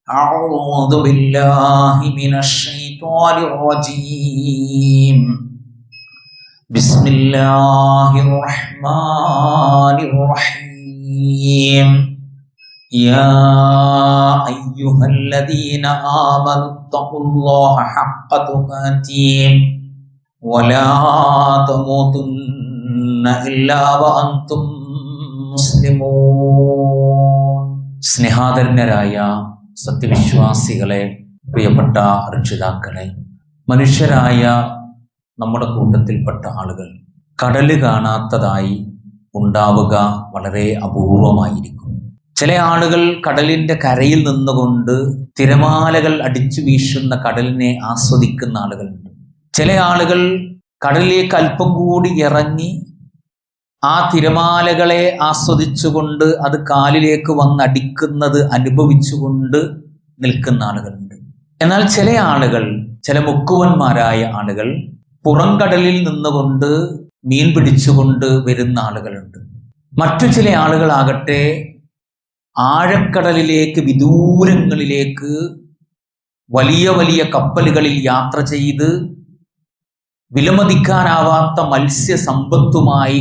أعوذ بالله من الشيطان الرجيم بسم الله الرحمن الرحيم يا أيها الذين آمنوا اتقوا الله حق تقاته ولا تموتن إلا وأنتم مسلمون. സ്നേഹാദരനരായ സത്യവിശ്വാസികളെ, പ്രിയപ്പെട്ട രക്ഷിതാക്കളെ, മനുഷ്യരായ നമ്മുടെ കൂട്ടത്തിൽപ്പെട്ട ആളുകൾ കടല് കാണാത്തതായി ഉണ്ടാവുക വളരെ അപൂർവമായിരിക്കും. ചില ആളുകൾ കടലിൻ്റെ കരയിൽ നിന്നുകൊണ്ട് തിരമാലകൾ അടിച്ചു വീശുന്ന കടലിനെ ആസ്വദിക്കുന്ന ആളുകളുണ്ട്. ചില ആളുകൾ കടലിലേക്ക് അല്പം കൂടി ഇറങ്ങി ആ തിരമാലകളെ ആസ്വദിച്ചുകൊണ്ട് അത് കാലിലേക്ക് വന്നടിക്കുന്നത് അനുഭവിച്ചുകൊണ്ട് നിൽക്കുന്ന ആളുകളുണ്ട്. എന്നാൽ ചില ആളുകൾ, ചില മുക്കുവന്മാരായ ആളുകൾ പുറംകടലിൽ നിന്നുകൊണ്ട് മീൻ പിടിച്ചുകൊണ്ട് വരുന്ന ആളുകളുണ്ട്. മറ്റു ചില ആളുകളാകട്ടെ ആഴക്കടലിലേക്ക്, വിദൂരങ്ങളിലേക്ക് വലിയ വലിയ കപ്പലുകളിൽ യാത്ര ചെയ്ത് വിലമതിക്കാനാവാത്ത മത്സ്യസമ്പത്തുമായി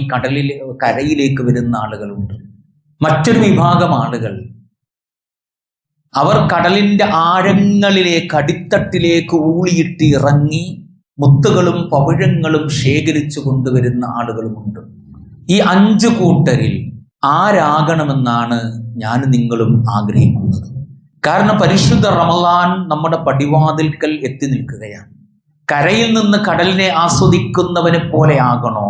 കരയിലേക്ക് വരുന്ന ആളുകളുണ്ട്. മറ്റൊരു വിഭാഗം ആളുകൾ അവർ കടലിൻ്റെ ആഴങ്ങളിലേക്ക്, അടിത്തട്ടിലേക്ക് ഊളിയിട്ട് ഇറങ്ങി മുത്തുകളും പവിഴങ്ങളും ശേഖരിച്ചു കൊണ്ടുവരുന്ന ആളുകളുമുണ്ട്. ഈ 5 കൂട്ടരിൽ ആരാകണമെന്നാണ് ഞാൻ നിങ്ങളും ആഗ്രഹിക്കുന്നത്. കാരണം പരിശുദ്ധ റമളാൻ നമ്മുടെ പടിവാതിൽക്കൽ എത്തി നിൽക്കുകയാണ്. കരയിൽ നിന്ന് കടലിനെ ആസ്വദിക്കുന്നവനെ പോലെ ആകണോ,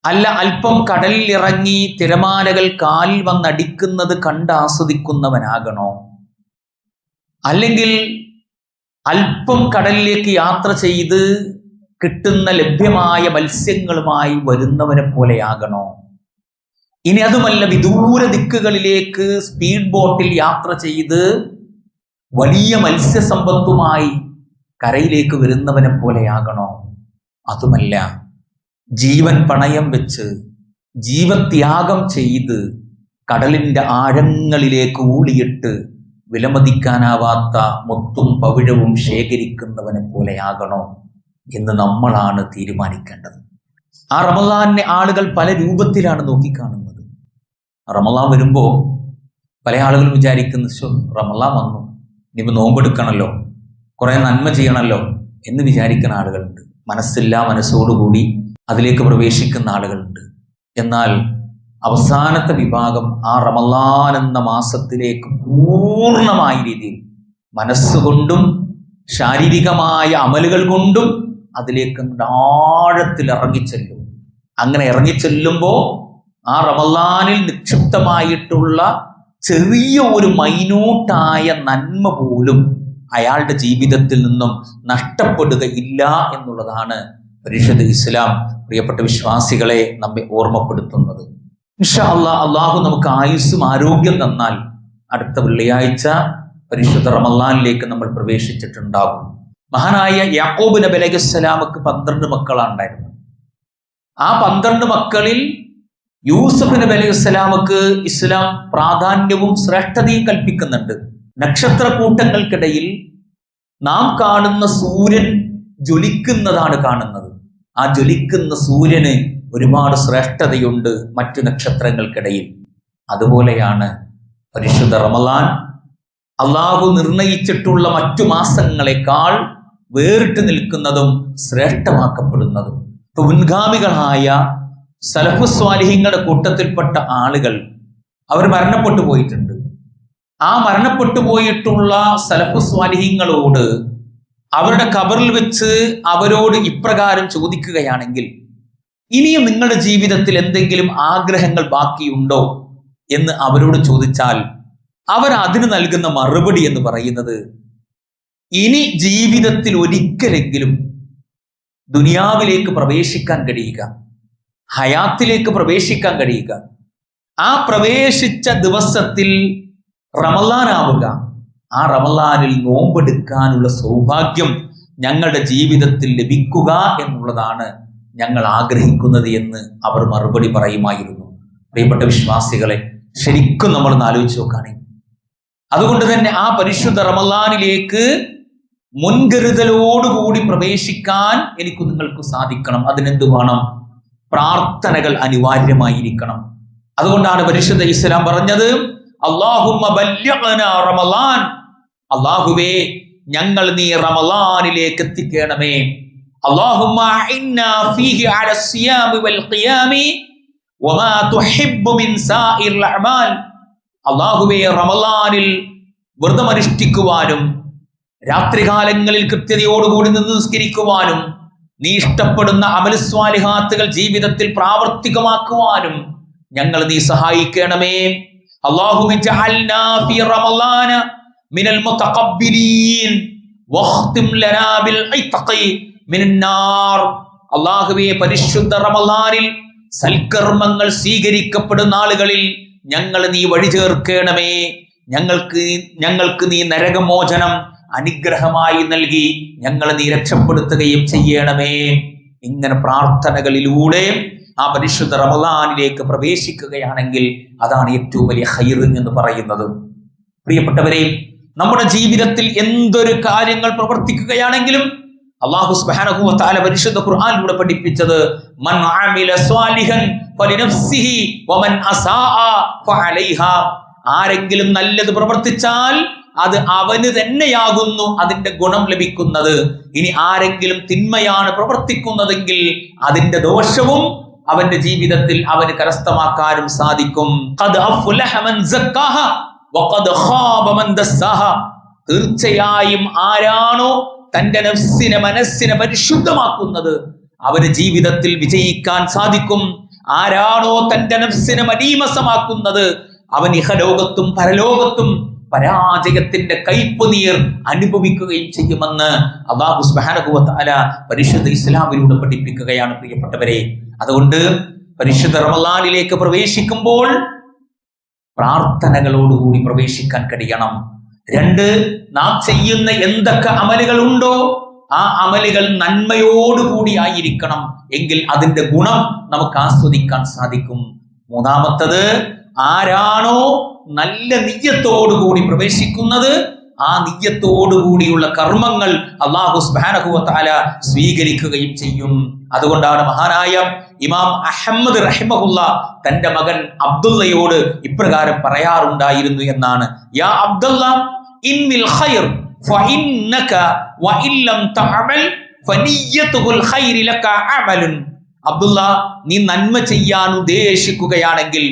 അല്ല അല്പം കടലിൽ ഇറങ്ങി തിരമാലകൾ കാലിൽ വന്നടിക്കുന്നത് കണ്ട് ആസ്വദിക്കുന്നവനാകണോ, അല്ലെങ്കിൽ അല്പം കടലിലേക്ക് യാത്ര ചെയ്ത് കിട്ടുന്ന ലഭ്യമായ മത്സ്യങ്ങളുമായി വരുന്നവനെ പോലെയാകണോ? ഇനി അതുമല്ല, വിദൂര ദിക്കുകളിലേക്ക് സ്പീഡ് ബോട്ടിൽ യാത്ര ചെയ്ത് വലിയ മത്സ്യസമ്പത്തുമായി കരയിലേക്ക് വരുന്നവനെ പോലെയാകണോ? അതുമല്ല, ജീവൻ പണയം വെച്ച് ജീവത്യാഗം ചെയ്ത് കടലിൻ്റെ ആഴങ്ങളിലേക്ക് ഊളിയിട്ട് വിലമതിക്കാനാവാത്ത മുത്തും പവിഴവും ശേഖരിക്കുന്നവനെ പോലെയാകണോ എന്ന് നമ്മളാണ് തീരുമാനിക്കേണ്ടത്. ആ റമളാനെ ആളുകൾ പല രൂപത്തിലാണ് നോക്കിക്കാണുന്നത്. റമളാൻ വരുമ്പോൾ പല ആളുകളും വിചാരിക്കുന്നത്, റമളാൻ വന്നു, ഇനിയിപ്പോൾ നോമ്പെടുക്കണമല്ലോ, കുറെ നന്മ ചെയ്യണമല്ലോ എന്ന് വിചാരിക്കുന്ന ആളുകളുണ്ട്. മനസ്സോടുകൂടി അതിലേക്ക് പ്രവേശിക്കുന്ന ആളുകളുണ്ട്. എന്നാൽ അവസാനത്തെ വിഭാഗം ആ റമളാൻ എന്ന മാസത്തിലേക്ക് പൂർണ്ണമായ രീതിയിൽ മനസ്സുകൊണ്ടും ശാരീരികമായ അമലുകൾ കൊണ്ടും അതിലേക്ക് ആഴത്തിൽ ഇറങ്ങിച്ചെല്ലും. അങ്ങനെ ഇറങ്ങിച്ചെല്ലുമ്പോൾ ആ റമളാനിൽ നിക്ഷിപ്തമായിട്ടുള്ള ചെറിയ ഒരു മൈന്യൂട്ടായ നന്മ പോലും അയാളുടെ ജീവിതത്തിൽ നിന്നും നഷ്ടപ്പെടുകയില്ല എന്നുള്ളതാണ് പരിശുദ്ധ ഇസ്ലാം പ്രിയപ്പെട്ട വിശ്വാസികളെ നമ്മെ ഓർമ്മപ്പെടുത്തുന്നത്. ഇൻഷാ അല്ലാഹ്, അള്ളാഹു നമുക്ക് ആയുസ്സും ആരോഗ്യം തന്നാൽ അടുത്ത വെള്ളിയാഴ്ച പരിശുദ്ധ റമളാനിലേക്ക് നമ്മൾ പ്രവേശിച്ചിട്ടുണ്ടാകും. മഹാനായ യാക്കൂബ് നബി അലൈഹിസ്സലാമക്ക് 12 മക്കളാണ് ഉണ്ടായിരുന്നത്. ആ 12 മക്കളിൽ യൂസുഫ് നബി അലൈഹിസ്സലാമക്ക് ഇസ്ലാം പ്രാധാന്യവും ശ്രേഷ്ഠതയും കൽപ്പിക്കുന്നുണ്ട്. നക്ഷത്രക്കൂട്ടങ്ങൾക്കിടയിൽ നാം കാണുന്ന സൂര്യൻ ജ്വലിക്കുന്നതാണ് കാണുന്നത്. ആ ജ്വലിക്കുന്ന സൂര്യന് ഒരുപാട് ശ്രേഷ്ഠതയുണ്ട് മറ്റു നക്ഷത്രങ്ങൾക്കിടയിൽ. അതുപോലെയാണ് പരിശുദ്ധ റമളാൻ അള്ളാഹു നിർണയിച്ചിട്ടുള്ള മറ്റു മാസങ്ങളെക്കാൾ വേറിട്ട് നിൽക്കുന്നതും ശ്രേഷ്ഠമാക്കപ്പെടുന്നതും. ഇപ്പൊ മുൻഗാമികളായ സലഫു സ്വാലിഹീങ്ങളുടെ കൂട്ടത്തിൽപ്പെട്ട ആളുകൾ അവർ മരണപ്പെട്ടു പോയിട്ടുണ്ട്. ആ മരണപ്പെട്ടു പോയിട്ടുള്ള സലഫു സ്വാലിഹീങ്ങളോട് അവരുടെ ഖബറിൽ വെച്ച് അവരോട് ഇപ്രകാരം ചോദിക്കുകയാണെങ്കിൽ, ഇനിയും നിങ്ങളുടെ ജീവിതത്തിൽ എന്തെങ്കിലും ആഗ്രഹങ്ങൾ ബാക്കിയുണ്ടോ എന്ന് അവരോട് ചോദിച്ചാൽ അവർ അതിന് നൽകുന്ന മറുപടി എന്ന് പറയുന്നത്, ഇനി ജീവിതത്തിൽ ഒരിക്കലെങ്കിലും ദുനിയാവിലേക്ക് പ്രവേശിക്കാൻ കഴിയുക, ഹയാത്തിലേക്ക് പ്രവേശിക്കാൻ കഴിയുക, ആ പ്രവേശിച്ച ദിവസത്തിൽ റമളാനാവുക, ആ റമളാനിൽ നോമ്പെടുക്കാനുള്ള സൗഭാഗ്യം ഞങ്ങളുടെ ജീവിതത്തിൽ ലഭിക്കുക എന്നുള്ളതാണ് ഞങ്ങൾ ആഗ്രഹിക്കുന്നത് എന്ന് അവർ മറുപടി പറയുമായിരുന്നു. പ്രിയപ്പെട്ട വിശ്വാസികളെ, ശരിക്കും നമ്മളൊന്ന് ആലോചിച്ച് നോക്കുകയാണെങ്കിൽ അതുകൊണ്ട് തന്നെ ആ പരിശുദ്ധ റമളാനിലേക്ക് മുൻകരുതലോടുകൂടി പ്രവേശിക്കാൻ എനിക്ക് നിങ്ങൾക്ക് സാധിക്കണം. അതിനെന്ത് വേണം? പ്രാർത്ഥനകൾ അനിവാര്യമായിരിക്കണം. അതുകൊണ്ടാണ് പരിശുദ്ധ ഇസ്ലാം പറഞ്ഞത്, അല്ലാഹുമ്മ ബല്ലിഗ്നാ റമളാൻ, അല്ലാഹുവേ ഞങ്ങൾ നീ റമളാനിലേക്ക് എത്തിക്കണമേ. അല്ലാഹുമ്മ അഇന്നാ ഫീഹി അലാ സിയാമി വൽ ഖിയാമി വമാ തുഹിബ്ബു മിൻ സാഇറിൽ അഅമാൽ, അല്ലാഹുവേ റമളാനിൽ വ്രതമനുഷ്ഠിക്കുവാനും രാത്രികാലങ്ങളിൽ കൃത്യതയോടുകൂടി നിന്ന് നിസ്കരിക്കുവാനും നീ ഇഷ്ടപ്പെടുന്ന അമൽ സ്വാലിഹാത്തുകൾ ജീവിതത്തിൽ പ്രാവർത്തികമാക്കുവാനും ഞങ്ങൾ നീ സഹായിക്കണമേ. അല്ലാഹുമ്മ ജഅൽനാ ഫീ റമളാന മിനൽ മുതഖബ്ബിലീൻ വഖ്തിം ലനാ ബിൽ ഇത്ഖി മിനൻ നാർ, അല്ലാഹുവേ പരിശുദ്ധ റമളാനിൽ സൽക്കർമ്മങ്ങൾ സ്വീകരിക്കപ്പെടുന്ന ആളുകളിൽ ഞങ്ങൾ നീ വഴി ചേർക്കണമേ. ഞങ്ങൾക്ക് നീ നരകമോചനം അനുഗ്രഹമായി നൽകി ഞങ്ങളെ നീ രക്ഷപ്പെടുത്തുകയും ചെയ്യണമേ. ഇങ്ങനെ പ്രാർത്ഥനകളിലൂടെ ആ പരിശുദ്ധ റമളാനിലേക്ക് പ്രവേശിക്കുകയാണെങ്കിൽ അതാണ് ഏറ്റവും വലിയ ഖൈർ എന്ന് പറയുന്നത്. പ്രിയപ്പെട്ടവരെ, നമ്മുടെ ജീവിതത്തിൽ എന്തൊരു കാര്യങ്ങൾ പ്രവർത്തിക്കുകയാണെങ്കിലും അല്ലാഹു സുബ്ഹാനഹു വ തആല പരിശുദ്ധ ഖുർആനിലൂടെ പഠിപ്പിച്ചത് മൻ അമില സ്വാലിഹൻ ഫലിനഫ്സിഹി വമൻ അസാഅ ഫഅലൈഹാ, ആരെങ്കിലും നല്ലത് പ്രവർത്തിച്ചാൽ അത് അവന് തന്നെയാകുന്നു അതിന്റെ ഗുണം ലഭിക്കുന്നത്. ഇനി ആരെങ്കിലും തിന്മയാണ് പ്രവർത്തിക്കുന്നതെങ്കിൽ അതിന്റെ ദോഷവും അവന്റെ ജീവിതത്തിൽ അവന് കരസ്ഥമാക്കാനും സാധിക്കും. ഖദ് അഫ്ലഹ മൻ സക്കാഹ വഖദ് ഖാബ മൻ ദസ്സാഹ, തീർച്ചയായും ആരാണോ തന്റെ മനസ്സിനെ പരിശുദ്ധമാക്കുന്നത് അവന് ജീവിതത്തിൽ വിജയിക്കാൻ സാധിക്കും. ആരാണോ തന്റെ നഫ്സിനെ മലീമസമാക്കുന്നത് അവൻ ഇഹലോകത്തും പരലോകത്തും പരാജയത്തിന്റെ കയ്പുനീർ അനുഭവിക്കുകയും ചെയ്യുമെന്ന് അല്ലാഹു സുബ്ഹാനഹു വ തആല പരിശുദ്ധ ഇസ്ലാമിലൂടെ പഠിപ്പിക്കുകയാണ്. പ്രിയപ്പെട്ടവരെ, അതുകൊണ്ട് പരിശുദ്ധ റമളാനിലേക്ക് പ്രവേശിക്കുമ്പോൾ പ്രാർത്ഥനകളോടുകൂടി പ്രവേശിക്കാൻ കഴിയണം. 2, നാം ചെയ്യുന്ന എന്തൊക്കെ അമലുകൾ ഉണ്ടോ ആ അമലുകൾ നന്മയോടുകൂടി ആയിരിക്കണം. എങ്കിൽ അതിന്റെ ഗുണം നമുക്ക് ആസ്വദിക്കാൻ സാധിക്കും. 3, ആരാണോ നല്ല നിയ്യത്തോടുകൂടി പ്രവേശിക്കുന്നത് ആ നിയ്യത്തോടുകൂടിയുള്ള കർമ്മങ്ങൾ അല്ലാഹു സുബ്ഹാനഹു വ തആല സ്വീകരിക്കുകയും ചെയ്യും. അതുകൊണ്ടാണ് മഹാനായ ഇമാം അഹ്മദ് റഹിമഹുല്ല തന്റെ മകൻ അബ്ദുള്ളയോട് ഇപ്രകാരം പറയാറുണ്ടായിരുന്നു എന്നാണ്, യാ അബ്ദുള്ള ഇൻമിൽ ഖൈർ ഫഇന്നക വഇല്ലം തഅമൽ ഫനിയ്യതുൽ ഖൈരി ലക അമലുൻ, അബ്ദുള്ള നീ നന്മ ചെയ്യാൻ ഉദ്ദേശിക്കുകയാണെങ്കിൽ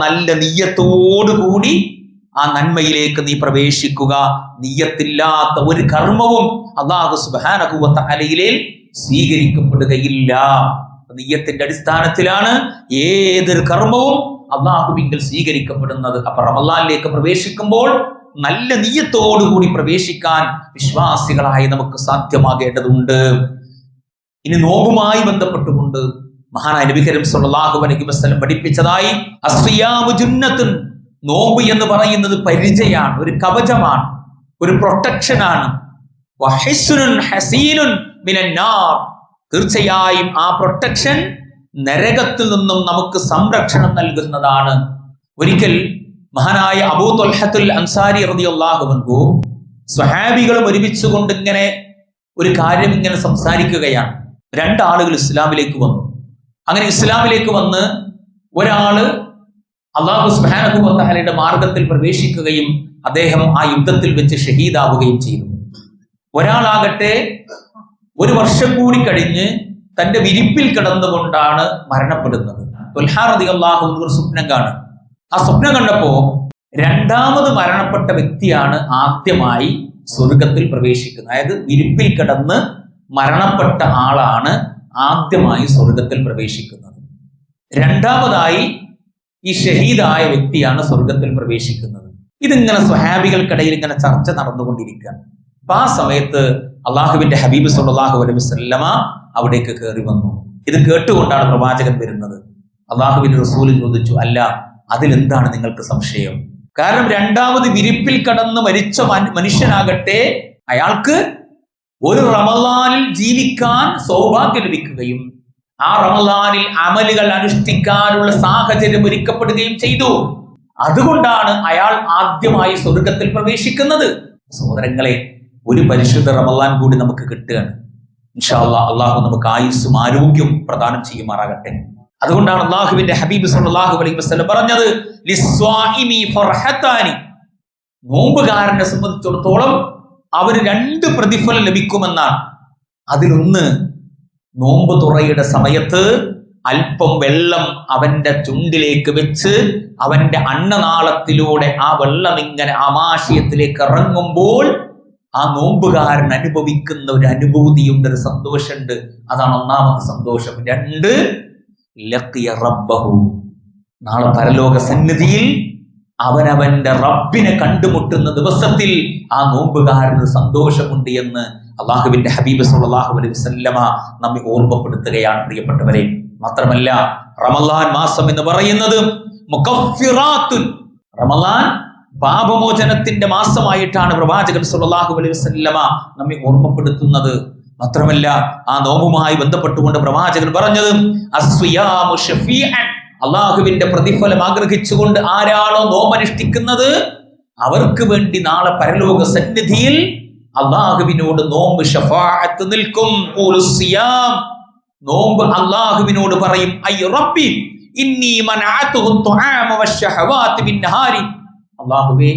നല്ല നിയ്യത്തോടുകൂടി ആ നന്മയിലേക്ക് നീ പ്രവേശിക്കുക. നിയ്യത്തില്ലാത്ത ഒരു കർമ്മവും അല്ലാഹു സുബ്ഹാനഹു വ തആലയിൽ സ്വീകരിക്കപ്പെടുകയില്ല. നിയ്യത്തിന്റെ അടിസ്ഥാനത്തിലാണ് ഏതൊരു കർമ്മവും അല്ലാഹുവിങ്കൽ സ്വീകരിക്കപ്പെടുന്നത്. അപ്പൊ റമളാനിലേക്ക് പ്രവേശിക്കുമ്പോൾ നല്ല നിയ്യത്തോടുകൂടി പ്രവേശിക്കാൻ വിശ്വാസികളായി നമുക്ക് സാധ്യമാകേണ്ടതുണ്ട്. ഇനി നോമ്പുമായി ബന്ധപ്പെട്ടുകൊണ്ട് മഹാനായ നബി കരീം സ്വല്ലല്ലാഹു അലൈഹി വസല്ലം പഠിപ്പിച്ചതായി, അസ്റിയാമു ജുന്നത്തുൻ, നോമ്പ് എന്ന് പറയുന്നത് പരിചയാണ്, ഒരു കവചമാണ്, ഒരു പ്രൊട്ടക്ഷനാണ്. വഹിസ്നുൻ ഹസീനുൻ മിനൻ നാർ, തീർച്ചയായും ആ പ്രൊട്ടക്ഷൻ നരകത്തിൽ നിന്നും നമുക്ക് സംരക്ഷണം നൽകുന്നതാണ്. ഒരിക്കൽ മഹാനായ അബൂ ത്വൽഹത്തുൽ അൻസാരി റളിയല്ലാഹു അൻഹു സ്വഹാബികളും ഒരുമിച്ചുകൊണ്ട് ഇങ്ങനെ ഒരു കാര്യം ഇങ്ങനെ സംസാരിക്കുകയാണ്. 2 ആളുകൾ ഇസ്ലാമിലേക്ക് വന്നു. അങ്ങനെ ഇസ്ലാമിലേക്ക് വന്ന് ഒരാള് അല്ലാഹു സുബ്ഹാനഹു വ തആലയുടെ മാർഗത്തിൽ പ്രവേശിക്കുകയും അദ്ദേഹം ആ യുദ്ധത്തിൽ വെച്ച് ഷഹീദാവുകയും ചെയ്തു. ഒരാളാകട്ടെ 1 വർഷം കൂടി കഴിഞ്ഞ് തന്റെ വിരിപ്പിൽ കിടന്നുകൊണ്ടാണ് മരണപ്പെടുന്നത്. ത്വൽഹ റളിയല്ലാഹു അൻഹു ഒരു സ്വപ്നം കാണും. ആ സ്വപ്നം കണ്ടപ്പോ 2ാമത് മരണപ്പെട്ട വ്യക്തിയാണ് ആദ്യമായി സ്വർഗത്തിൽ പ്രവേശിക്കുന്നത്. അതായത് വിരിപ്പിൽ കിടന്ന് മരണപ്പെട്ട ആളാണ് ആദ്യമായി സ്വർഗത്തിൽ പ്രവേശിക്കുന്നത്. 2ാമതായി ഈ ഷഹീദായ വ്യക്തിയാണ് സ്വർഗത്തിൽ പ്രവേശിക്കുന്നത്. ഇതിങ്ങനെ സ്വഹാബികൾക്കിടയിൽ ഇങ്ങനെ ചർച്ച നടന്നുകൊണ്ടിരിക്കുകയാണ്. അപ്പൊ ആ സമയത്ത് അള്ളാഹുവിന്റെ ഹബീബ് സല്ലല്ലാഹു അലൈഹി വസല്ലമ അവിടേക്ക് കയറി വന്നു. ഇത് കേട്ടുകൊണ്ടാണ് പ്രവാചകൻ വരുന്നത്. അള്ളാഹുവിന്റെ റസൂൽ ചോദിച്ചു, അല്ല, അതിലെന്താണ് നിങ്ങൾക്ക് സംശയം? കാരണം 2ാമത് വിരിപ്പിൽ കടന്ന് മരിച്ച മനുഷ്യനാകട്ടെ അയാൾക്ക് ഒരു റമളാനിൽ ജീവിക്കാൻ സൗഭാഗ്യം ലഭിക്കുകയും ആ റമളാനിൽ അമലുകൾ അനുഷ്ഠിക്കാനുള്ള സാഹചര്യം ഒരുക്കപ്പെടുകയും ചെയ്തു. അതുകൊണ്ടാണ് അയാൾ ആദ്യമായി സ്വർഗത്തിൽ പ്രവേശിക്കുന്നത്. സഹോദരങ്ങളെ, ഒരു പരിശുദ്ധ റമളാൻ കൂടി നമുക്ക് കിട്ടുകയാണ്. ഇൻഷാ അല്ലാഹ് അള്ളാഹു നമുക്ക് ആയുസ്സും ആരോഗ്യവും പ്രദാനം ചെയ്യുമാറാകട്ടെ. അതുകൊണ്ടാണ് അള്ളാഹുവിന്റെ ഹബീബ് സല്ലല്ലാഹു അലൈഹി വസല്ലം പറഞ്ഞത്, ലിസ്വാഇമി ഫർഹതാനി, നോമ്പുകാരനെ സംബന്ധിച്ചിടത്തോളം അവന് 2 പ്രതിഫലം ലഭിക്കുമെന്നാണ്. അതിലൊന്ന്, നോമ്പ് തുറയുടെ സമയത്ത് അല്പം വെള്ളം അവന്റെ ചുണ്ടിലേക്ക് വെച്ച് അവന്റെ അന്നനാളത്തിലൂടെ ആ വെള്ളം ഇങ്ങനെ ആമാശയത്തിലേക്ക് ഇറങ്ങുമ്പോൾ ആ നോമ്പുകാരൻ അനുഭവിക്കുന്ന ഒരു അനുഭൂതിയുണ്ട്, ഒരു സന്തോഷമുണ്ട്. അതാണ് ഒന്നാമത്തെ സന്തോഷം. 2, ലഖിയ റബ്ബഹു, നാളെ പരലോക സന്നിധിയിൽ അവനവന്റെ റബ്ബിനെ കണ്ടുമുട്ടുന്ന ദിവസത്തിൽ ആ നോമ്പുകാരന് സന്തോഷമുണ്ട് എന്ന് അള്ളാഹുവിന്റെ ഹബീബ് സല്ലല്ലാഹു അലൈഹി വസല്ലമ നമ്മെ ഓർമ്മപ്പെടുത്തുകയാണ് പ്രിയപ്പെട്ടവരെ. മാത്രമല്ല, റമളാൻ മാസം എന്ന് പറയുന്നത് മുകഫിറാത്തുൻ, റമളാൻ പാപമോചനത്തിന്റെ മാസമായിട്ടാണ് പ്രവാചകൻ സല്ലല്ലാഹു അലൈഹി വസല്ലമ നമ്മെ ഓർമ്മപ്പെടുത്തുന്നത്. മാത്രമല്ല, ആ നോമ്പുമായി ബന്ധപ്പെട്ടുകൊണ്ട് പ്രവാചകൻ പറഞ്ഞത് അസ്വിയാമു ഷഫീഅൻ, അള്ളാഹുവിന്റെ പ്രതിഫലം ആഗ്രഹിച്ചുകൊണ്ട് ആരാണോ നോമ്പനുഷ്ഠിക്കുന്നത് അവർക്ക് വേണ്ടി നാളെ പരലോക സന്നിധിയിൽ അള്ളാഹുവിനോട് നോമ്പ് ഷഫാഅത്ത് നിൽക്കും. നോമ്പ് അള്ളാഹുവിനോട് പറയും, ഐ റബ്ബി ഇന്നി മനഅതുഹു തുആമ വശഹവാതി ബിന്നഹാരി, അള്ളാഹുവേ,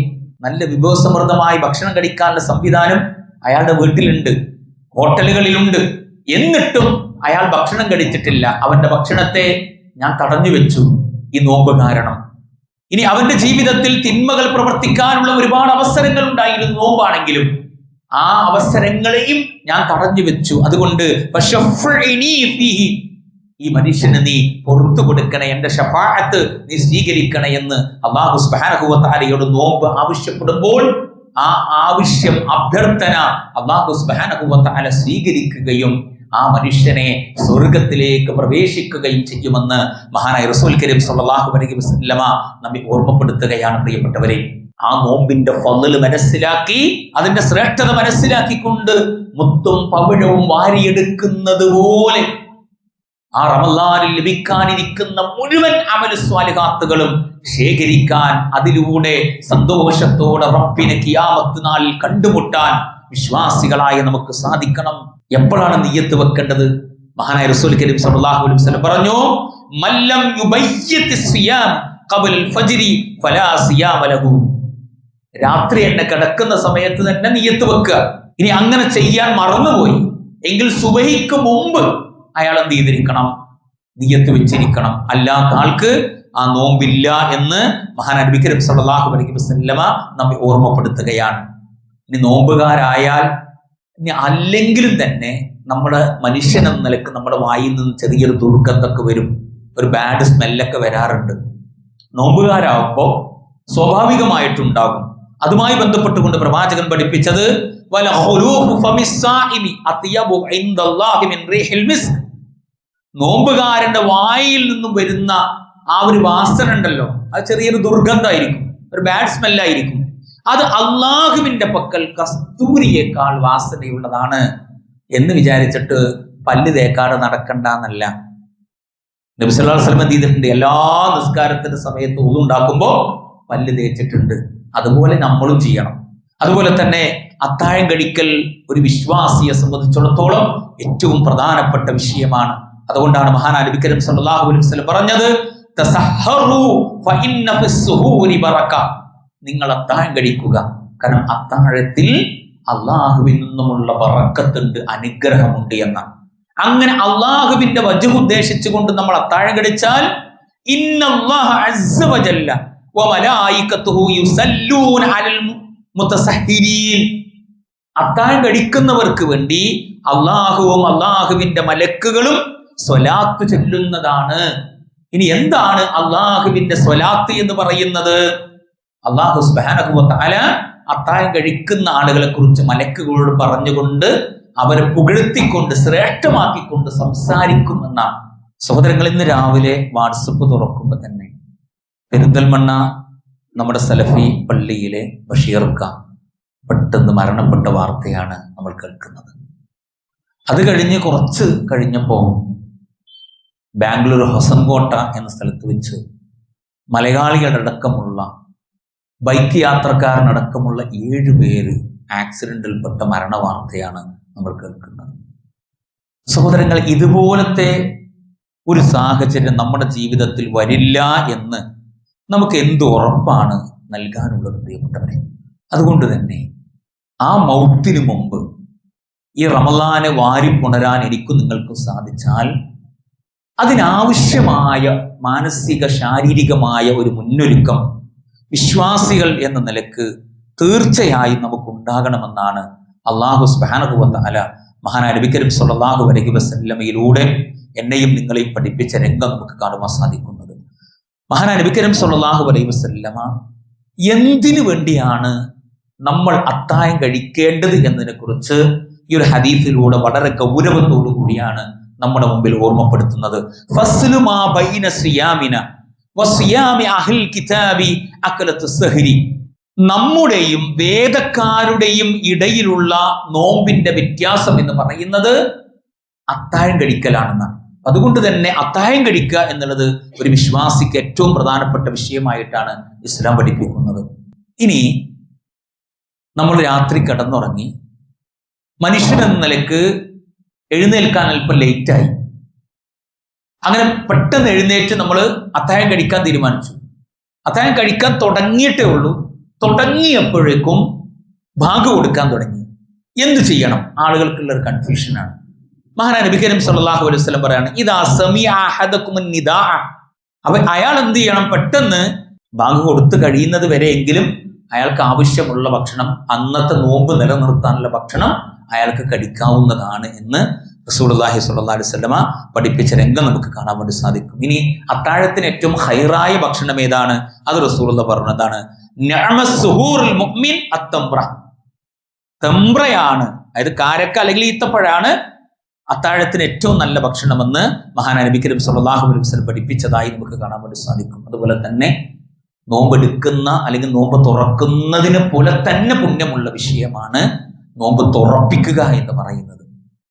നല്ല വിഭവസമൃദ്ധമായി ഭക്ഷണം കഴിക്കാനുള്ള സംവിധാനം അയാളുടെ വീട്ടിലുണ്ട്, ഹോട്ടലുകളിലുണ്ട്. എന്നിട്ടും അയാൾ ഭക്ഷണം കഴിച്ചിട്ടില്ല. അവന്റെ ഭക്ഷണത്തെ ഞാൻ തടഞ്ഞു വെച്ചു ഈ നോമ്പ് കാരണം. ഇനി അവന്റെ ജീവിതത്തിൽ തിന്മകൾ പ്രവർത്തിക്കാനുള്ള ഒരുപാട് അവസരങ്ങൾ ഉണ്ടായിരുന്നു നോമ്പാണെങ്കിലും, ആ അവസരങ്ങളെയും ഞാൻ തടഞ്ഞു വെച്ചു. അതുകൊണ്ട് ഈ മനുഷ്യന് നീ പുറത്തു കൊടുക്കണേ, എന്റെ ഷഫാഅത്ത് നീ സ്വീകരിക്കണേ എന്ന് അല്ലാഹു സുബ്ഹാനഹു വ തആലയോട് നോമ്പ് ആവശ്യപ്പെടുമ്പോൾ ആ ആവശ്യം, അഭ്യർത്ഥന അല്ലാഹു സുബ്ഹാനഹു വ തആല സ്വീകരിക്കുകയും ആ മനുഷ്യനെ സ്വർഗത്തിലേക്ക് പ്രവേശിക്കുകയും ചെയ്യുമെന്ന് മഹാനായ റസൂൽ കരീം സല്ലല്ലാഹു അലൈഹി വസല്ലമ നമ്മെ ഓർമ്മപ്പെടുത്തുകയാണ് പ്രിയപ്പെട്ടവരെ. ആ നോമ്പിന്റെ ഫള് മനസ്സിലാക്കി, അതിന്റെ ശ്രേഷ്ഠത മനസ്സിലാക്കിക്കൊണ്ട് മുത്തും പവിഴവും വാരിയെടുക്കുന്നത് പോലെ ആ റമളാനിൽ ലഭിക്കാനിരിക്കുന്ന മുഴുവൻ അമൽ സ്വാലിഹാത്തുകളും ശേഖരിക്കാൻ, അതിലൂടെ സന്തോഷത്തോടെ റബ്ബിനെ ഖിയാമത്ത് നാളിൽ കണ്ടുമുട്ടാൻ വിശ്വാസികളായ നമുക്ക് സാധിക്കണം. എപ്പോഴാണ് നിയ്യത്ത് വെക്കേണ്ടത്? മഹാനായ റസൂൽ കരീം സല്ലല്ലാഹു അലൈഹി വസല്ലം പറഞ്ഞു, മല്ലം യുബയ്യിത് സിയാം ഖബല ഫജ്രി ഫലാ സിയാമ ലഹു, രാത്രി എന്നെ കിടക്കുന്ന സമയത്ത് തന്നെ നിയ്യത്ത് വെക്കുക. ഇനി അങ്ങനെ ചെയ്യാൻ മറന്നുപോയി എങ്കിൽ സുബഹിക്ക് മുമ്പ് അയാൾ എന്ത് ചെയ്തിരിക്കണം? നിയ്യത്ത് വെച്ചിരിക്കണം. അല്ലാത്ത ആൾക്ക് ആ നോമ്പില്ല എന്ന് മഹാനായ നബി കരീം സല്ലല്ലാഹു അലൈഹി വസല്ലമ നമ്മെ ഓർമ്മപ്പെടുത്തുകയാണ്. ഇനി നോമ്പുകാരായാൽ, ഇനി അല്ലെങ്കിലും തന്നെ നമ്മുടെ മനുഷ്യൻ എന്ന നിലക്ക് നമ്മുടെ വായിൽ നിന്ന് ചെറിയൊരു ദുർഗന്ധമൊക്കെ വരും, ഒരു ബാഡ് സ്മെല്ലൊക്കെ വരാറുണ്ട്. നോമ്പുകാരാവുമ്പോൾ സ്വാഭാവികമായിട്ടുണ്ടാകും. അതുമായി ബന്ധപ്പെട്ടുകൊണ്ട് പ്രവാചകൻ പഠിപ്പിച്ചത് നോമ്പുകാരന്റെ വായിൽ നിന്നും വരുന്ന ആ ഒരു വാസന ഉണ്ടല്ലോ, അത് ചെറിയൊരു ദുർഗന്ധമായിരിക്കും, ഒരു ബാഡ് സ്മെല്ലായിരിക്കും. അത് അള്ളാഹുവിന്റെ പക്കൽ കസ്തൂരിയേക്കാൾ വാസനയുള്ളതാണ് എന്ന് വിചാരിച്ചിട്ട് പല്ല് തേക്കാതെ നടക്കണ്ടെന്നല്ല. നബി സല്ലല്ലാഹു അലൈഹി വസല്ലം എന്ത് ചെയ്തിട്ടുണ്ട്? എല്ലാ നിസ്കാരത്തിന്റെ സമയത്ത് ഉളു ഉണ്ടാക്കുമ്പോൾ പല്ല് തേച്ചിട്ടുണ്ട്. അതുപോലെ നമ്മളും ചെയ്യണം. അതുപോലെ തന്നെ അത്താഴം കഴിക്കൽ ഒരു വിശ്വാസിയെ സംബന്ധിച്ചിടത്തോളം ഏറ്റവും പ്രധാനപ്പെട്ട വിഷയമാണ്. അതുകൊണ്ടാണ് മഹാനായ നബി കരീം സല്ലല്ലാഹു അലൈഹി വസല്ലം പറഞ്ഞത്, തസഹറു ഫഇന്ന ഫിസ്സുഹൂരി ബറക, നിങ്ങൾ അത്താഴം കഴിക്കുക, കാരണം അത്താഴത്തിൽ അള്ളാഹുവിൽ നിന്നുമുള്ള ബറക്കത്തുണ്ട്, അനുഗ്രഹമുണ്ട് എന്നാണ്. അങ്ങനെ അള്ളാഹുവിന്റെ വജ്ഹ് ഉദ്ദേശിച്ചുകൊണ്ട് നമ്മൾ അത്താഴം കഴിച്ചാൽ ഇന്നല്ലാഹ അസ്സ വജല്ല വമലായികത്തുഹു യുസല്ലൂന അലൽ മുതസഹിരീൻ, അത്താഴം കഴിക്കുന്നവർക്ക് വേണ്ടി അള്ളാഹുവും അള്ളാഹുവിന്റെ മലക്കുകളും സ്വലാത്ത് ചൊല്ലുന്നതാണ്. ഇനി എന്താണ് അള്ളാഹുവിന്റെ സ്വലാത്ത് എന്ന് പറയുന്നത്? അല്ലാഹു സുബ്ഹാനഹു വ തആല അത്താഴം കഴിക്കുന്ന ആളുകളെ കുറിച്ച് മലക്കുകളോട് പറഞ്ഞുകൊണ്ട് അവരെ പുകഴ്ത്തിക്കൊണ്ട് ശ്രേഷ്ഠമാക്കിക്കൊണ്ട് സംസാരിക്കുമെന്നാണ്. സഹോദരങ്ങൾ, ഇന്ന് രാവിലെ വാട്സപ്പ് തുറക്കുമ്പോൾ തന്നെ പെരിന്തൽമണ്ണ നമ്മുടെ സലഫി പള്ളിയിലെ ബഷീർക്ക പെട്ടെന്ന് മരണപ്പെട്ട വാർത്തയാണ് നമ്മൾ കേൾക്കുന്നത്. അത് കഴിഞ്ഞ് കുറച്ച് കഴിഞ്ഞപ്പോൾ ബാംഗ്ലൂർ ഹൊസൻകോട്ട എന്ന സ്ഥലത്ത് വെച്ച് മലയാളികളടക്കമുള്ള ബൈക്ക് യാത്രക്കാരനടക്കമുള്ള 7 പേര് ആക്സിഡന്റിൽപ്പെട്ട മരണവാർത്തയാണ് നമ്മൾ കേൾക്കുന്നത്. സഹോദരങ്ങൾ, ഇതുപോലത്തെ ഒരു സാഹചര്യം നമ്മുടെ ജീവിതത്തിൽ വരില്ല എന്ന് നമുക്ക് എന്ത് ഉറപ്പാണ് നൽകാനുള്ളത് പ്രിയപ്പെട്ടവരെ? അതുകൊണ്ട് തന്നെ ആ മൗത്തിന് മുമ്പ് ഈ റമളാനെ വാരിപ്പുണരാൻ എനിക്കും നിങ്ങൾക്കും സാധിച്ചാൽ അതിനാവശ്യമായ മാനസിക ശാരീരികമായ ഒരു മുന്നൊരുക്കം വിശ്വാസികൾ എന്ന നിലക്ക് തീർച്ചയായും നമുക്കുണ്ടാകണമെന്നാണ് അല്ലാഹു സുബ്ഹാനഹു വ തആല മഹാനായ നബി കരീം സ്വല്ലല്ലാഹു അലൈഹി വസല്ലമയിലൂടെ എന്നെയും നിങ്ങളെയും പഠിപ്പിച്ച രംഗം നമുക്ക് കാണുവാൻ സാധിക്കുന്നത്. മഹാനായ നബി കരീം സ്വല്ലല്ലാഹു അലൈഹി വസല്ലമ എന്തിനു വേണ്ടിയാണ് നമ്മൾ അത്താഴം കഴിക്കേണ്ടത് എന്നതിനെ കുറിച്ച് ഈ ഒരു ഹദീസിലൂടെ വളരെ ഗൗരവത്തോടു കൂടിയാണ് നമ്മുടെ മുമ്പിൽ ഓർമ്മപ്പെടുത്തുന്നത്. ഫസ്ലു മാ ബൈന സിയാമിന വസിയാമി അഹ്ൽ കിതാബി അകലത്തു സഹരി. നമ്മുടെയും വേദക്കാരുടെയും ഇടയിലുള്ള നോമ്പിന്റെ വ്യത്യാസം എന്ന് പറയുന്നത് അത്താഴം കഴിക്കലാണെന്നാണ്. അതുകൊണ്ട് തന്നെ അത്താഴം കഴിക്കുക എന്നുള്ളത് ഒരു വിശ്വാസിക്ക് ഏറ്റവും പ്രധാനപ്പെട്ട വിഷയമായിട്ടാണ് ഇസ്ലാം പഠിപ്പിക്കുന്നത്. ഇനി നമ്മൾ രാത്രി കിടന്നുറങ്ങി മനുഷ്യനെന്ന നിലക്ക് എഴുന്നേൽക്കാൻ അല്പം ലേറ്റായി. അങ്ങനെ പെട്ടെന്ന് എഴുന്നേറ്റ് നമ്മൾ അത്താഴം കഴിക്കാൻ തീരുമാനിച്ചു. അത്താഴം കഴിക്കാൻ തുടങ്ങിയിട്ടേ ഉള്ളൂ. തുടങ്ങിയപ്പോഴേക്കും ബാങ്ക് കൊടുക്കാൻ തുടങ്ങി. എന്ത് ചെയ്യണം? ആളുകൾക്കുള്ള ഒരു കൺഫ്യൂഷനാണ്. മഹാനായ നബി കരീം സ്വല്ലല്ലാഹു അലൈഹി വസല്ലം പറയാണ്, ഇദാ സമിഅ അഹദകുമുൻ നിദാ. അയാൾ എന്ത് ചെയ്യണം? പെട്ടെന്ന് ബാങ്ക് കൊടുത്തു കഴിയുന്നത് വരെയെങ്കിലും അയാൾക്ക് ആവശ്യമുള്ള ഭക്ഷണം, അന്നത്തെ നോമ്പ് നിലനിർത്താനുള്ള ഭക്ഷണം അയാൾക്ക് കഴിക്കാവുന്നതാണ് എന്ന് റസൂലുള്ളാഹി സ്വല്ലല്ലാഹു അലൈഹി വസല്ലമ പഠിപ്പിച്ച രംഗം നമുക്ക് കാണാൻ വേണ്ടി സാധിക്കും. ഇനി അത്താഴത്തിന് ഏറ്റവും ഹൈറായ ഭക്ഷണം ഏതാണ്? അത് റസൂലുള്ളാഹി പറഞ്ഞതാണ്, നിഅമസ് സുഹൂറുൽ മുഅ്മിൻ അത്തംറ. തംറയാണ്, അതായത് കാരക്ക അല്ലെങ്കിൽ ഈത്തപ്പഴമാണ് അത്താഴത്തിന് ഏറ്റവും നല്ല ഭക്ഷണമെന്ന് മഹാനായ നബി കരീം സ്വല്ലല്ലാഹു അലൈഹി വസല്ലം പഠിപ്പിച്ചതായി നമുക്ക് കാണാൻ വേണ്ടി സാധിക്കും. അതുപോലെ തന്നെ നോമ്പെടുക്കുന്ന അല്ലെങ്കിൽ നോമ്പ് തുറക്കുന്നതിന് പോലെ തന്നെ പുണ്യമുള്ള വിഷയമാണ് നോമ്പ് തുറപ്പിക്കുക എന്ന് പറയുന്നത്.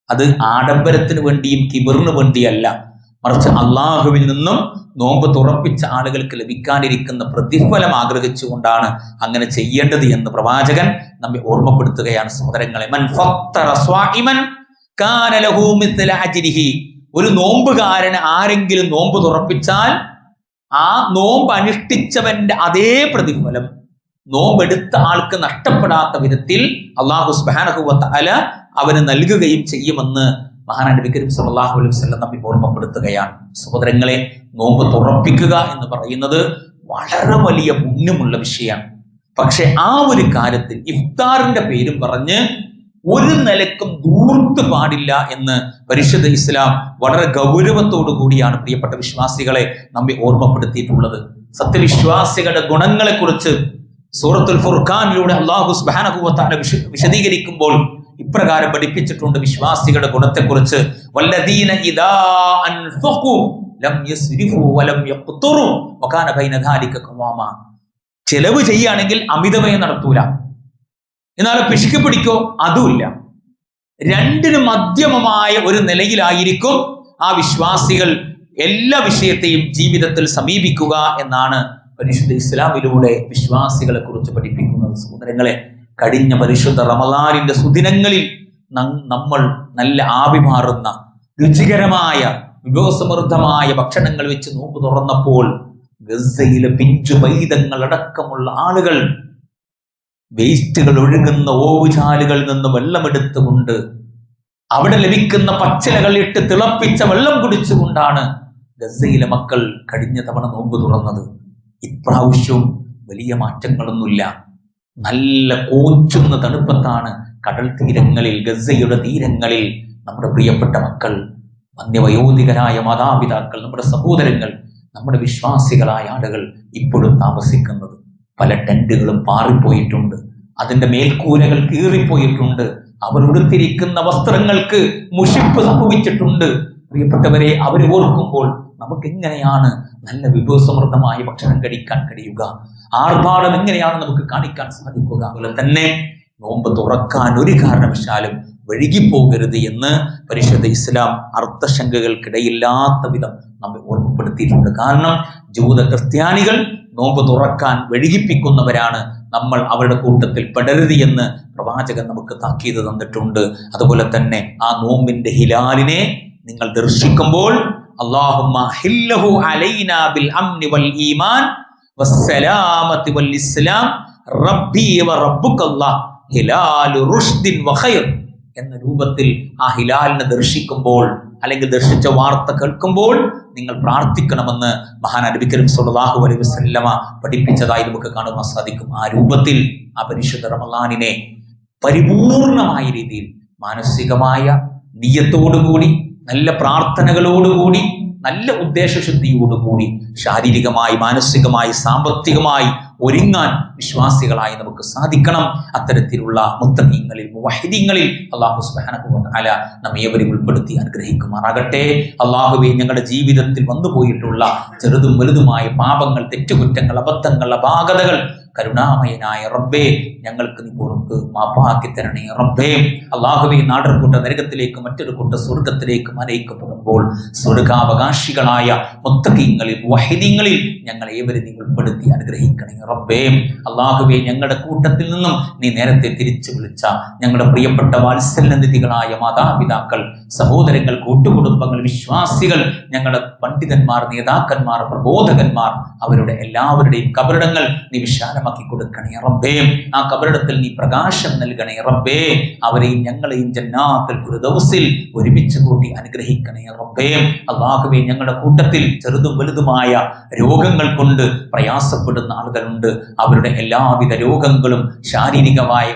അത് ആഡംബരത്തിന് വേണ്ടിയും കിബറിന് വേണ്ടിയല്ല, മറിച്ച് അള്ളാഹുവിൽ നിന്നും നോമ്പ് തുറപ്പിച്ച ആളുകൾക്ക് ലഭിക്കാനിരിക്കുന്ന പ്രതിഫലം ആഗ്രഹിച്ചുകൊണ്ടാണ് അങ്ങനെ ചെയ്യേണ്ടത് എന്ന് പ്രവാചകൻ നമ്മെ ഓർമ്മപ്പെടുത്തുകയാണ്. സഹോദരങ്ങളെ, മൻ ഫത്തറ സ്വാഇമൻ കാന ലഹു മിസ്ല അജ്രിഹി. ഒരു നോമ്പുകാരന് ആരെങ്കിലും നോമ്പ് തുറപ്പിച്ചാൽ ആ നോമ്പ് അനുഷ്ഠിച്ചവന്റെ അതേ പ്രതിഫലം നോമ്പെടുത്ത ആൾക്ക് നഷ്ടപ്പെടാത്ത വിധത്തിൽ അല്ലാഹു സുബ്ഹാനഹു വ തആല അവന് നൽകുകയും ചെയ്യുമെന്ന് മഹാനായ നബി കരീം സ്വല്ലല്ലാഹു അലൈഹി വസല്ലം നമ്മെ ഓർമ്മപ്പെടുത്തുകയാണ്. സഹോദരങ്ങളെ, നോമ്പ് തുറപ്പിക്കുക എന്ന് പറയുന്നത് വളരെ വലിയ പുണ്യമുള്ള വിഷയമാണ്. പക്ഷെ ആ ഒരു കാര്യത്തിൽ ഇഫ്താറിന്റെ പേരും പറഞ്ഞ് ഒരു നിലക്കും ദൂർത്ത് പാടില്ല എന്ന് പരിശുദ്ധ ഇസ്ലാം വളരെ ഗൗരവത്തോടു കൂടിയാണ് പ്രിയപ്പെട്ട വിശ്വാസികളെ നമ്മെ ഓർമ്മപ്പെടുത്തിയിട്ടുള്ളത്. സത്യവിശ്വാസികളുടെ ഗുണങ്ങളെ കുറിച്ച് സൂറത്തുൽ ഫുർഖാനിലൂടെ അല്ലാഹു സുബ്ഹാനഹു വ തആല വിശദീകരിക്കുമ്പോൾ ഇപ്രകാരം പഠിപ്പിച്ചിട്ടുണ്ട് വിശ്വാസികളുടെ ഗുണത്തെക്കുറിച്ച്, വല്ലദീന ഇദാ അൻഫഖു ലം യസ്രിഫു വലം യഖ്തുറു വകാന ബൈന ദാലിക ഖവാമ. ചെലവ് ചെയ്യുകയാണെങ്കിൽ അമിതമായി നടത്തൂല, എന്നാൽ പിശുക്ക് പിടിക്കോ അതുമില്ല. രണ്ടിനും മധ്യമമായ ഒരു നിലയിലായിരിക്കും ആ വിശ്വാസികൾ എല്ലാ വിഷയത്തെയും ജീവിതത്തിൽ സമീപിക്കുക എന്നാണ് പരിശുദ്ധ ഇസ്ലാമിലൂടെ വിശ്വാസികളെ കുറിച്ച് പഠിപ്പിക്കുന്നത്. സഹോദരങ്ങളെ, കഴിഞ്ഞ പരിശുദ്ധ റമളാനിന്റെ സുദിനങ്ങളിൽ നമ്മൾ നല്ല ആവിമാറുന്ന രുചികരമായ വിഭവസമൃദ്ധമായ ഭക്ഷണങ്ങൾ വെച്ച് നോമ്പ് തുറന്നപ്പോൾ ഗസയിലെ പിഞ്ചു പൈതങ്ങൾ അടക്കമുള്ള ആളുകൾ വേസ്റ്റുകൾ ഒഴുകുന്ന ഓവുചാലുകളിൽ നിന്ന് വെള്ളമെടുത്തുകൊണ്ട് അവിടെ ലഭിക്കുന്ന പച്ചിലകൾ ഇട്ട് തിളപ്പിച്ച വെള്ളം കുടിച്ചുകൊണ്ടാണ് ഗസയിലെ മക്കൾ കഴിഞ്ഞ തവണ നോമ്പ് തുറന്നത്. ഇപ്രാവശ്യവും വലിയ മാറ്റങ്ങളൊന്നുമില്ല. നല്ല കോച്ചുന്ന തണുപ്പത്താണ് കടൽ തീരങ്ങളിൽ, ഗസയുടെ തീരങ്ങളിൽ നമ്മുടെ പ്രിയപ്പെട്ട മക്കൾ, വന്യവയോധികരായ മാതാപിതാക്കൾ, നമ്മുടെ സഹോദരങ്ങൾ, നമ്മുടെ വിശ്വാസികളായ ആളുകൾ ഇപ്പോഴും താമസിക്കുന്നത്. പല ടെന്റുകളും പാറിപ്പോയിട്ടുണ്ട്, അതിന്റെ മേൽക്കൂരകൾ കീറിപ്പോയിട്ടുണ്ട്, അവർ ഉടുത്തിരിക്കുന്ന വസ്ത്രങ്ങൾക്ക് മുഷിപ്പ് സംഭവിച്ചിട്ടുണ്ട്. പ്രിയപ്പെട്ടവരെ, അവർ ഓർക്കുമ്പോൾ നമുക്ക് എങ്ങനെയാണ് നല്ല വിഭവസമൃദ്ധമായ ഭക്ഷണം കഴിക്കാൻ കഴിയുക? ആർഭാടം എങ്ങനെയാണ് നമുക്ക് കാണിക്കാൻ സാധിക്കുക? അതുപോലെ തന്നെ നോമ്പ് തുറക്കാൻ ഒരു കാരണവശാലും വഴുകിപ്പോകരുത് എന്ന് പരിശുദ്ധ ഇസ്ലാം അർത്ഥശങ്കകൾക്കിടയില്ലാത്ത വിധം നമ്മെ ഓർമ്മപ്പെടുത്തിയിട്ടുണ്ട്. കാരണം ജൂത ക്രിസ്ത്യാനികൾ നോമ്പ് തുറക്കാൻ വഴുകിപ്പിക്കുന്നവരാണ്, നമ്മൾ അവരുടെ കൂട്ടത്തിൽ പെടരുത് എന്ന് പ്രവാചകൻ നമുക്ക് താക്കീത് തന്നിട്ടുണ്ട്. അതുപോലെ തന്നെ ആ നോമ്പിന്റെ ഹിലാലിനെ നിങ്ങൾ ദർശിക്കുമ്പോൾ അല്ലാഹുമ്മ ഹില്ലഹു അലൈനാ ബിൽ അംനി വൽ ഈമാൻ വസ്സലാമത്തി വൽ ഇസ്ലാം റബ്ബി വ റബ്ബുകല്ലാഹ് ഹിലാലു റുഷ്ദിൻ വ ഖൈർ എന്ന രൂപത്തിൽ ആ ഹിലാലിനെ ദർശിക്കുമ്പോൾ അല്ലെങ്കിൽ ദർശിച്ച വാർത്ത കേൾക്കുമ്പോൾ നിങ്ങൾ പ്രാർത്ഥിക്കണമെന്ന് മഹാനായ നബി കരീം സ്വല്ലല്ലാഹു അലൈഹി വസല്ലമ പഠിപ്പിച്ചതായി നമുക്ക് കാണുവാൻ സാധിക്കും. ആ രൂപത്തിൽ ആ പരിശുദ്ധ റമളാനിനെ പരിപൂർണമായ രീതിയിൽ മാനസികമായ നിയ്യത്തോടുകൂടി, നല്ല പ്രാർത്ഥനകളോടുകൂടി, നല്ല ഉദ്ദേശശുദ്ധിയോടുകൂടി ശാരീരികമായി, മാനസികമായി, സാമ്പത്തികമായി ഒരുങ്ങാൻ വിശ്വാസികളായി നമുക്ക് സാധിക്കണം. അത്തരത്തിലുള്ള മുത്തഖീങ്ങളിൽ, മുവഹിദീങ്ങളിൽ അല്ലാഹു സുബ്ഹാനഹു വ തആല നമ്മേവരെയും ഉൾപ്പെടുത്തി അനുഗ്രഹിക്കുമാറാകട്ടെ. അല്ലാഹുവേ, ഞങ്ങളുടെ ജീവിതത്തിൽ വന്നുപോയിട്ടുള്ള ചെറുതും വലുതുമായ പാപങ്ങൾ, തെറ്റുകുറ്റങ്ങൾ, അബദ്ധങ്ങൾ, അപാകതകൾ കരുണാമയനായ റബ്ബേ ഞങ്ങൾക്ക് നീ പുറത്ത് മാപ്പാക്കി തരണേ റബ്ബേ. അല്ലാഹുവേ, നാടർ കൂട്ട നരകത്തിലേക്ക്, മറ്റൊരു കൂട്ട സ്വർഗത്തിലേക്ക് അനയിക്കപ്പെടുമ്പോൾ സ്വർഗാവകാശികളായ മുത്തഖീങ്ങളിൽ, മുവഹിദീങ്ങളിൽ ഞങ്ങളെ ഏവരെയും നീ ഉൾപ്പെടുത്തി അനുഗ്രഹിക്കണേ റബ്ബേ. അല്ലാഹുവേ, ഞങ്ങളുടെ കൂട്ടത്തിൽ നിന്നും നീ നേരത്തെ തിരിച്ചു വിളിച്ച ഞങ്ങളുടെ പ്രിയപ്പെട്ട വാത്സല്യനിധികളായ മാതാപിതാക്കൾ, സഹോദരങ്ങൾ, കൂട്ടുകുടുംബങ്ങൾ, വിശ്വാസികൾ, ഞങ്ങളുടെ പണ്ഡിതന്മാർ, നേതാക്കന്മാർ, പ്രബോധകന്മാർ, അവരുടെ എല്ലാവരുടെയും കബറിടങ്ങൾ നീ വിശാലമാക്കി കൊടുക്കണേ റബ്ബേ. ആ കബറിടത്തിൽ നീ പ്രകാശം നൽകണേ റബ്ബേ. അവരെയും ഞങ്ങളെയും ജന്നാത്തുൽ ഫിർദൗസിൽ ഒരുമിച്ച് കൂട്ടി അനുഗ്രഹിക്കണേ റബ്ബേ. അല്ലാഹുവേ, ഞങ്ങളുടെ കൂട്ടത്തിൽ ചെറുതും വലുതുമായ രോഗങ്ങൾ കൊണ്ട് പ്രയാസപ്പെടുന്ന ആളുകളുണ്ട്. അവരുടെ എല്ലാവിധ രോഗങ്ങളും ശാരീരികമായ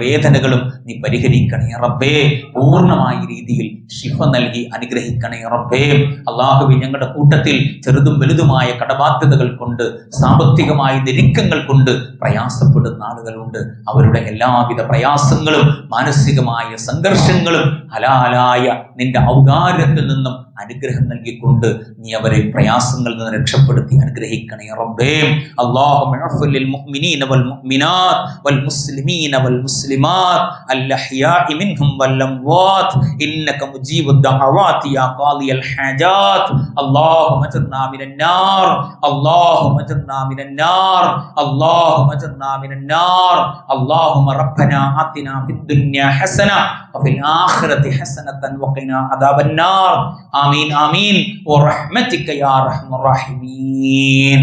വേദനകളും നീ പരിഹരിക്കണേ റബ്ബേ. പൂർണ്ണമായ രീതിയിൽ ശിഫ നൽകി അനുഗ്രഹിക്കണേ റബ്ബേ. അല്ലാഹുവേ, ഞങ്ങളുടെ കൂട്ടത്തിൽ ചെറുതും വലുതുമായ കടബാധ്യതകൾ കൊണ്ട്, സാമ്പത്തികമായ ഞെരുക്കങ്ങൾ കൊണ്ട് പ്രയാസപ്പെടുന്ന ആളുകളുണ്ട്. അവരുടെ എല്ലാവിധ പ്രയാസങ്ങളും മാനസികമായ സംഘർഷങ്ങളും ഹലാലായ നിന്റെ ഔദാര്യത്തിൽ നിന്നും അനുഗ്രഹം നൽകിക്കൊണ്ട് നീ അവരെ പ്രയാസങ്ങളിൽ നിന്ന് രക്ഷപ്പെടുത്തി അനുഗ്രഹിക്കണേ റബ്ബേ. അല്ലാഹുമ്മ ഇഗ്ഫിർ ലിൽ മുഅ്മിനീന വൽ മുഅ്മിനാത്ത് വൽ മുസ്ലിമീന വൽ മുസ്ലിമാത്ത് അൽ അഹ്യാഇ മിൻഹും വൽ അംവാത്ത് ഇന്നക മുജീബുദ് ദഅവാതി യാ ഖാദിയൽ ഹാജാത്ത്. അല്ലാഹുമ്മ അജ്ർനാ മിനൻ നാർ, അല്ലാഹുമ്മ അജ്ർനാ മിനൻ നാർ, അല്ലാഹുമ്മ അജ്ർനാ മിനൻ നാർ. അല്ലാഹുമ്മ റബ്ബനാ ആതിനാ ഫിദ് ദുനിയാ ഹസന വഫിൽ ആഖിറതി ഹസനതൻ വഖിനാ അദാബൻ നാർ. ആമീൻ ആമീൻ വറഹ്മതിക യാ അർഹമർ റഹീമീൻ.